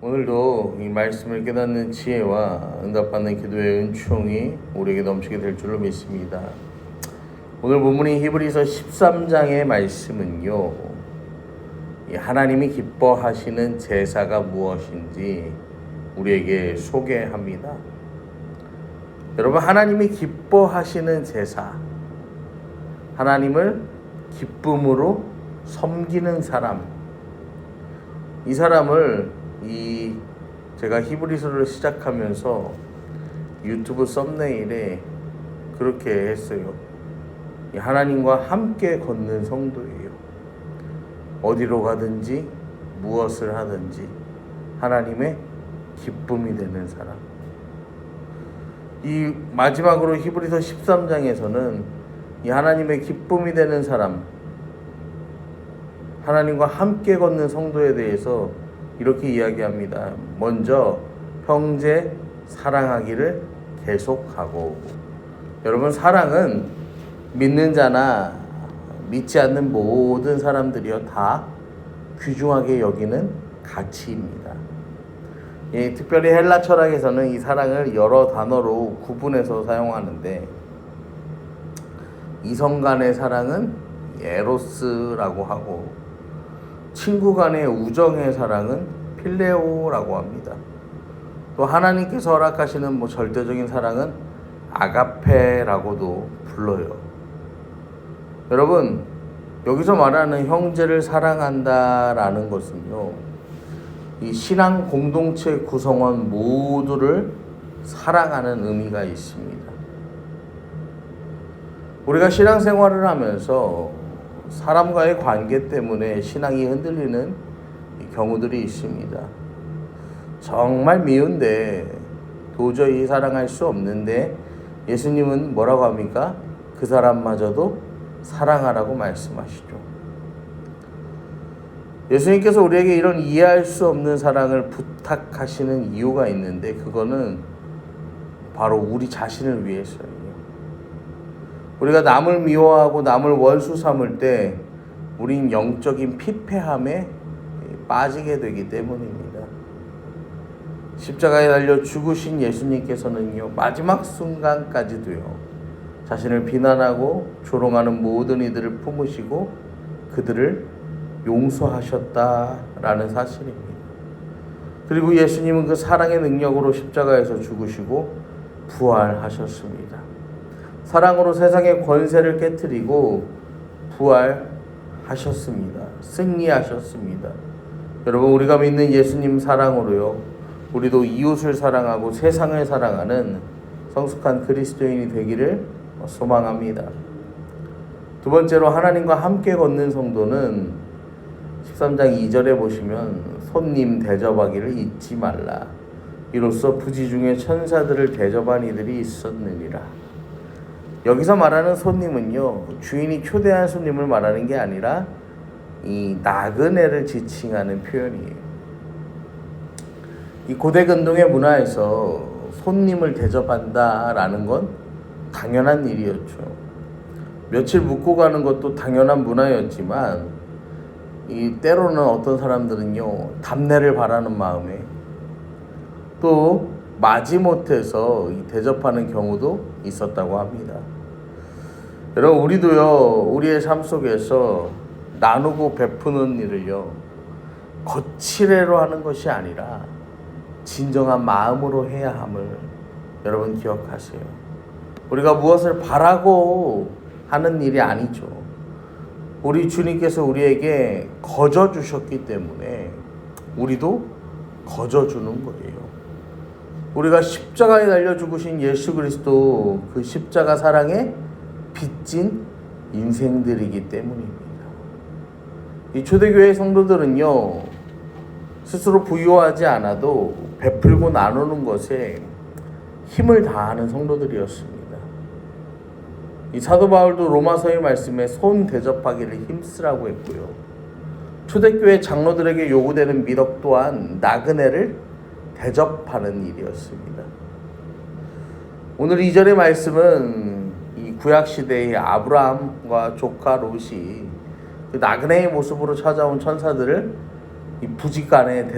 오늘도 이 말씀을 깨닫는 지혜와 응답받는 기도의 은총이 우리에게 넘치게 될 줄로 믿습니다. 오늘 본문인 히브리서 13장의 말씀은요, 이 하나님이 기뻐하시는 제사가 무엇인지 우리에게 소개합니다. 여러분, 하나님이 기뻐하시는 제사, 하나님을 기쁨으로 섬기는 사람, 이 사람을 제가 히브리서를 시작하면서 유튜브 썸네일에 그렇게 했어요. 하나님과 함께 걷는 성도예요. 어디로 가든지 무엇을 하든지 하나님의 기쁨이 되는 사람. 이 마지막으로 히브리서 13장에서는 이 하나님의 기쁨이 되는 사람, 하나님과 함께 걷는 성도에 대해서 이렇게 이야기합니다. 먼저 형제 사랑하기를 계속하고. 여러분, 사랑은 믿는 자나 믿지 않는 모든 사람들이요 다 귀중하게 여기는 가치입니다. 특별히 헬라 철학에서는 이 사랑을 여러 단어로 구분해서 사용하는데, 이성 간의 사랑은 에로스라고 하고, 친구 간의 우정의 사랑은 필레오라고 합니다. 또 하나님께서 허락하시는 절대적인 사랑은 아가페라고도 불러요. 여러분, 여기서 말하는 형제를 사랑한다라는 것은요, 이 신앙 공동체 구성원 모두를 사랑하는 의미가 있습니다. 우리가 신앙생활을 하면서 사람과의 관계 때문에 신앙이 흔들리는 경우들이 있습니다. 정말 미운데 도저히 사랑할 수 없는데 예수님은 뭐라고 합니까? 그 사람마저도 사랑하라고 말씀하시죠. 예수님께서 우리에게 이런 이해할 수 없는 사랑을 부탁하시는 이유가 있는데, 그거는 바로 우리 자신을 위해서예요. 우리가 남을 미워하고 남을 원수 삼을 때 우린 영적인 피폐함에 빠지게 되기 때문입니다. 십자가에 달려 죽으신 예수님께서는요, 마지막 순간까지도요, 자신을 비난하고 조롱하는 모든 이들을 품으시고 그들을 용서하셨다라는 사실입니다. 그리고 예수님은 그 사랑의 능력으로 십자가에서 죽으시고 부활하셨습니다. 사랑으로 세상의 권세를 깨뜨리고 부활하셨습니다. 승리하셨습니다. 여러분, 우리가 믿는 예수님 사랑으로요, 우리도 이웃을 사랑하고 세상을 사랑하는 성숙한 그리스도인이 되기를 소망합니다. 두 번째로, 하나님과 함께 걷는 성도는 13장 2절에 보시면 손님 대접하기를 잊지 말라. 이로써 부지 중에 천사들을 대접한 이들이 있었느니라. 여기서 말하는 손님은요, 주인이 초대한 손님을 말하는 게 아니라 이 나그네를 지칭하는 표현이에요. 이 고대 근동의 문화에서 손님을 대접한다라는 건 당연한 일이었죠. 며칠 묵고 가는 것도 당연한 문화였지만, 이 때로는 어떤 사람들은요, 답례를 바라는 마음에 또 마지못해서 대접하는 경우도 있었다고 합니다. 여러분, 우리도요, 우리의 삶 속에서 나누고 베푸는 일을요, 거칠애로 하는 것이 아니라 진정한 마음으로 해야 함을 여러분 기억하세요. 우리가 무엇을 바라고 하는 일이 아니죠. 우리 주님께서 우리에게 거저 주셨기 때문에 우리도 거저 주는 거예요. 우리가 십자가에 달려 죽으신 예수 그리스도, 그 십자가 사랑에 빚진 인생들이기 때문입니다. 이 초대교회 성도들은요, 스스로 부유하지 않아도 베풀고 나누는 것에 힘을 다하는 성도들이었습니다. 이 사도 바울도 로마서의 말씀에 손 대접하기를 힘쓰라고 했고요, 초대교회 장로들에게 요구되는 미덕 또한 나그네를 대접하는 일이었습니다. 오늘 2절의 말씀은 이 구약시대의 아브라함과 조카 롯이 그 나그네의 모습으로 찾아온 천사들을 이 부지간에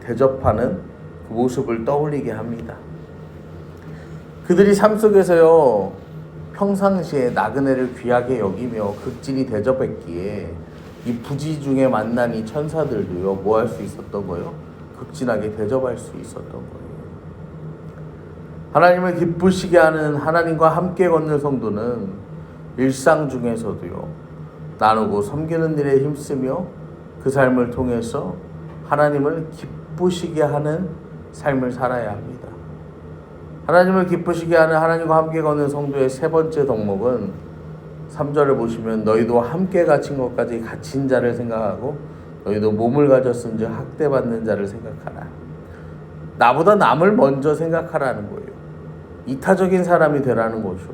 대접하는 그 모습을 떠올리게 합니다. 그들이 삶 속에서요, 평상시에 나그네를 귀하게 여기며 극진히 대접했기에 이 부지 중에 만난 이 천사들도요, 뭐 할 수 있었던 거예요? 극진하게 대접할 수 있었던 거예요. 하나님을 기쁘시게 하는, 하나님과 함께 걷는 성도는 일상 중에서도요, 나누고 섬기는 일에 힘쓰며 그 삶을 통해서 하나님을 기쁘시게 하는 삶을 살아야 합니다. 하나님을 기쁘시게 하는, 하나님과 함께 걷는 성도의 세 번째 덕목은 3절을 보시면 너희도 함께 갇힌 것까지 갇힌 자를 생각하고 너희도 몸을 가졌은즉 학대받는 자를 생각하라. 나보다 남을 먼저 생각하라는 거예요. 이타적인 사람이 되라는 거죠.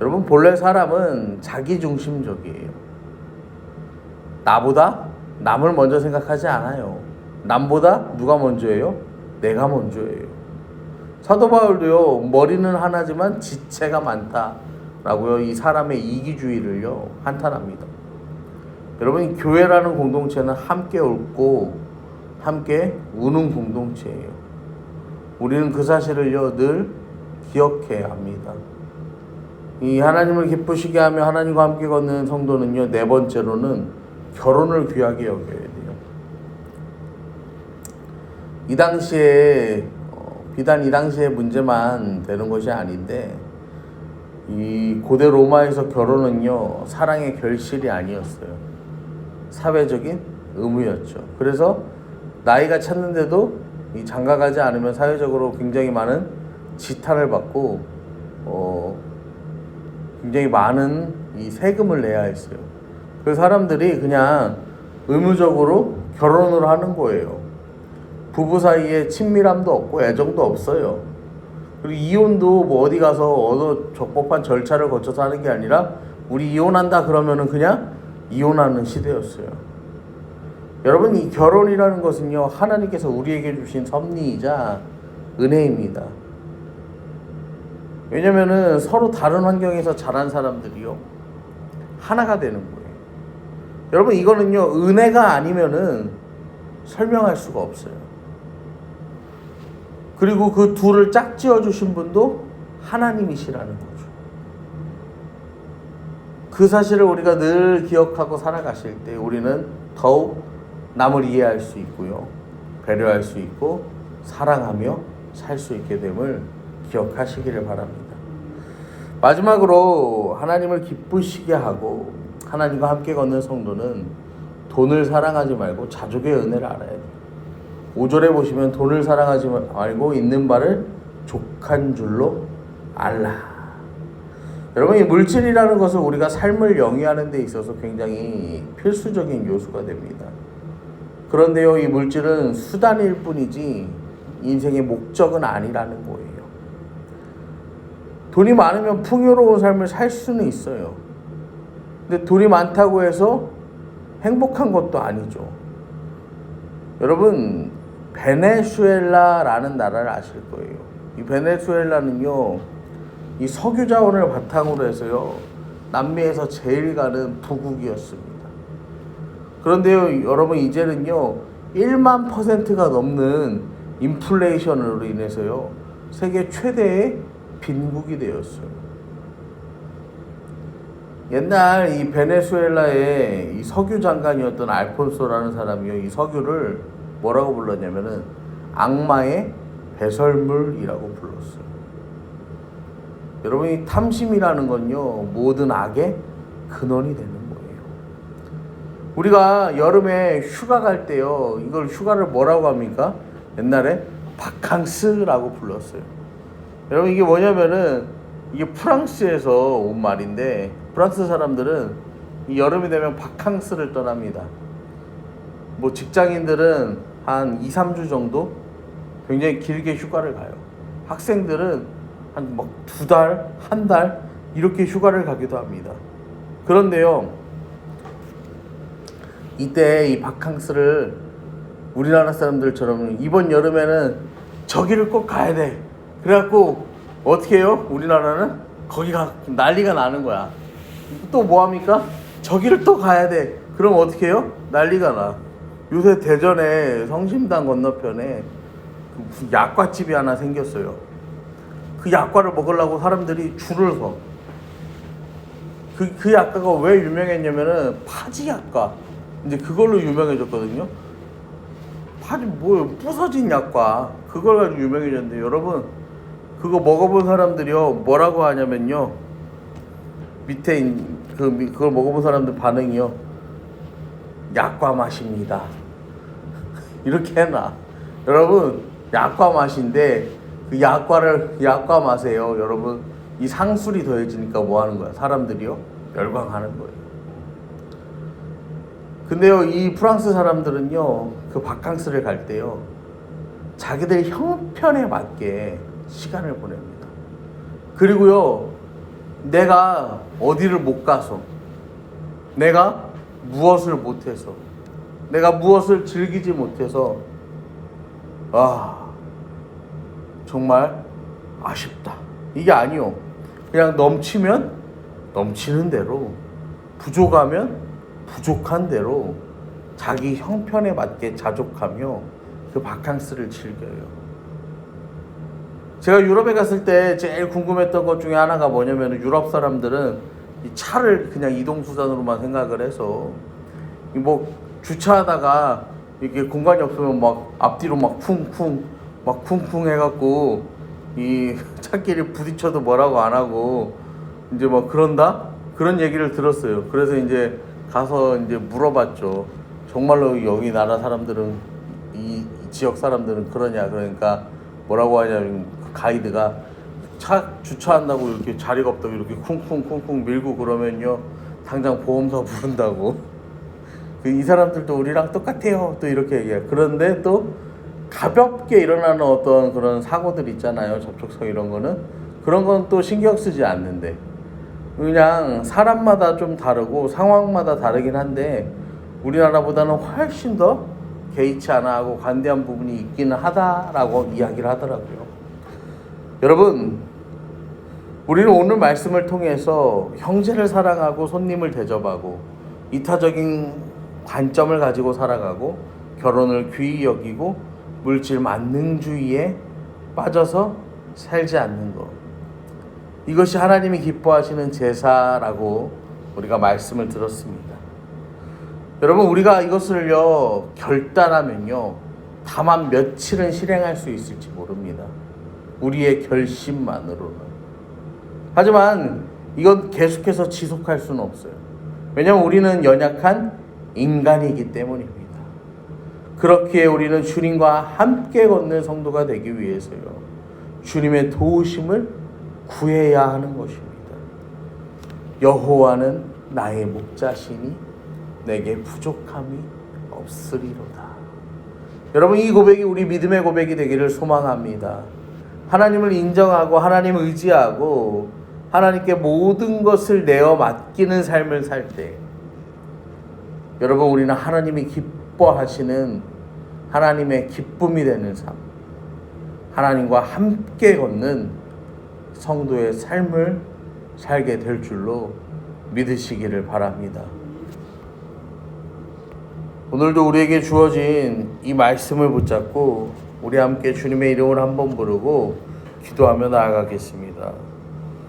여러분, 본래 사람은 자기중심적이에요. 나보다 남을 먼저 생각하지 않아요. 남보다 누가 먼저예요? 내가 먼저예요. 사도 바울도요, 머리는 하나지만 지체가 많다라고요, 이 사람의 이기주의를요 한탄합니다. 여러분, 이 교회라는 공동체는 함께 웃고 함께 우는 공동체예요. 우리는 그 사실을요 늘 기억해야 합니다. 이 하나님을 기쁘시게 하며 하나님과 함께 걷는 성도는요, 네 번째로는 결혼을 귀하게 여겨야 돼요. 이 당시에 비단 이 당시의 문제만 되는 것이 아닌데, 이 고대 로마에서 결혼은요 사랑의 결실이 아니었어요. 사회적인 의무였죠. 그래서 나이가 찼는데도 이 장가가지 않으면 사회적으로 굉장히 많은 지탄을 받고 굉장히 많은 이 세금을 내야 했어요. 그 사람들이 그냥 의무적으로 결혼을 하는 거예요. 부부 사이에 친밀함도 없고 애정도 없어요. 그리고 이혼도 뭐 어디 가서 어느 적법한 절차를 거쳐서 하는 게 아니라 우리 이혼한다 그러면은 그냥 이혼하는 시대였어요. 여러분, 이 결혼이라는 것은요 하나님께서 우리에게 주신 섭리이자 은혜입니다. 왜냐면은 서로 다른 환경에서 자란 사람들이요 하나가 되는 거예요. 여러분, 이거는요 은혜가 아니면은 설명할 수가 없어요. 그리고 그 둘을 짝지어 주신 분도 하나님이시라는 거죠. 그 사실을 우리가 늘 기억하고 살아가실 때 우리는 더욱 남을 이해할 수 있고요, 배려할 수 있고 사랑하며 살 수 있게 됨을 기억하시기를 바랍니다. 마지막으로 하나님을 기쁘시게 하고 하나님과 함께 걷는 성도는 돈을 사랑하지 말고 자족의 은혜를 알아야 돼요. 5절에 보시면 돈을 사랑하지 말고 있는 바를 족한 줄로 알라. 여러분, 이 물질이라는 것은 우리가 삶을 영위하는 데 있어서 굉장히 필수적인 요소가 됩니다. 그런데요, 이 물질은 수단일 뿐이지 인생의 목적은 아니라는 거예요. 돈이 많으면 풍요로운 삶을 살 수는 있어요. 근데 돈이 많다고 해서 행복한 것도 아니죠. 여러분, 베네수엘라라는 나라를 아실 거예요. 이 베네수엘라는요, 이 석유 자원을 바탕으로 해서요, 남미에서 제일 가는 부국이었습니다. 그런데요, 여러분, 이제는요, 1만 %가 넘는 인플레이션으로 인해서요, 세계 최대의 빈국이 되었어요. 옛날 이 베네수엘라의 이 석유 장관이었던 알폰소라는 사람이요, 이 석유를 뭐라고 불렀냐면은 악마의 배설물이라고 불렀어요. 여러분, 이 탐심이라는 건요 모든 악의 근원이 되는 거예요. 우리가 여름에 휴가 갈 때요, 이걸 휴가를 뭐라고 합니까? 옛날에 바캉스라고 불렀어요. 여러분, 이게 뭐냐면은 이게 프랑스에서 온 말인데, 프랑스 사람들은 이 여름이 되면 바캉스를 떠납니다. 뭐 직장인들은 한 2-3주 정도 굉장히 길게 휴가를 가요. 학생들은 한 막 2달, 1달 이렇게 휴가를 가기도 합니다. 그런데요, 이때 이 바캉스를 우리나라 사람들처럼 이번 여름에는 저기를 꼭 가야 돼. 그래갖고 어떻게 해요? 우리나라는 거기가 난리가 나는 거야. 또 뭐합니까? 저기를 또 가야 돼. 그럼 어떻게 해요? 난리가 나. 요새 대전에 성심당 건너편에 무슨 약과집이 하나 생겼어요. 그 약과를 먹으려고 사람들이 줄을 서. 그 약과가 왜 유명했냐면은 파지 약과. 이제 그걸로 유명해졌거든요. 파지 뭐예요? 부서진 약과. 그걸 가지고 유명해졌는데 여러분 그거 먹어본 사람들이요 뭐라고 하냐면요. 밑에 그걸 먹어본 사람들 반응이요. 약과 맛입니다. 이렇게 해놔. 여러분 약과 맛인데 그 약과 맛이에요. 여러분 이 상술이 더해지니까 뭐 하는 거야? 사람들이요 열광하는 거예요. 근데요 이 프랑스 사람들은요 그 바캉스를 갈 때요 자기들 형편에 맞게 시간을 보냅니다. 그리고요 내가 어디를 못 가서 내가 무엇을 못해서 내가 무엇을 즐기지 못해서 정말 아쉽다 이게 아니요. 그냥 넘치면 넘치는 대로 부족하면 부족한 대로 자기 형편에 맞게 자족하며 그 바캉스를 즐겨요. 제가 유럽에 갔을 때 제일 궁금했던 것 중에 하나가 뭐냐면 유럽 사람들은 이 차를 그냥 이동수단으로만 생각을 해서 뭐 주차하다가 이게 공간이 없으면 막 앞뒤로 막 쿵쿵 해갖고 이 차끼리 부딪혀도 뭐라고 안 하고 이제 막 그런다? 그런 얘기를 들었어요. 그래서 이제 가서 이제 물어봤죠. 정말로 여기 나라 사람들은 이 지역 사람들은 그러냐? 그러니까 뭐라고 하냐면 그 가이드가 차 주차한다고 이렇게 자리가 없다고 이렇게 쿵쿵 밀고 그러면요 당장 보험사 부른다고. 이 사람들도 우리랑 똑같아요. 또 이렇게 얘기해요. 그런데 또 가볍게 일어나는 어떤 그런 사고들 있잖아요. 접촉사 이런 거는 그런 건 또 신경 쓰지 않는데 그냥 사람마다 좀 다르고 상황마다 다르긴 한데 우리나라보다는 훨씬 더 개의치 않아 하고 관대한 부분이 있기는 하다라고 이야기를 하더라고요. 여러분 우리는 오늘 말씀을 통해서 형제를 사랑하고 손님을 대접하고 이타적인 관점을 가지고 살아가고 결혼을 귀히 여기고 물질 만능주의에 빠져서 살지 않는 것, 이것이 하나님이 기뻐하시는 제사라고 우리가 말씀을 들었습니다. 여러분 우리가 이것을요 결단하면요 다만 며칠은 실행할 수 있을지 모릅니다. 우리의 결심만으로는. 하지만 이건 계속해서 지속할 수는 없어요. 왜냐하면 우리는 연약한 인간이기 때문입니다. 그렇기에 우리는 주님과 함께 걷는 성도가 되기 위해서요 주님의 도우심을 구해야 하는 것입니다. 여호와는 나의 목자시니 내게 부족함이 없으리로다. 여러분 이 고백이 우리 믿음의 고백이 되기를 소망합니다. 하나님을 인정하고 하나님을 의지하고 하나님께 모든 것을 내어 맡기는 삶을 살 때 여러분 우리는 하나님이 기뻐하시는 하나님의 기쁨이 되는 삶, 하나님과 함께 걷는 성도의 삶을 살게 될 줄로 믿으시기를 바랍니다. 오늘도 우리에게 주어진 이 말씀을 붙잡고 우리 함께 주님의 이름을 한번 부르고 기도하며 나아가겠습니다.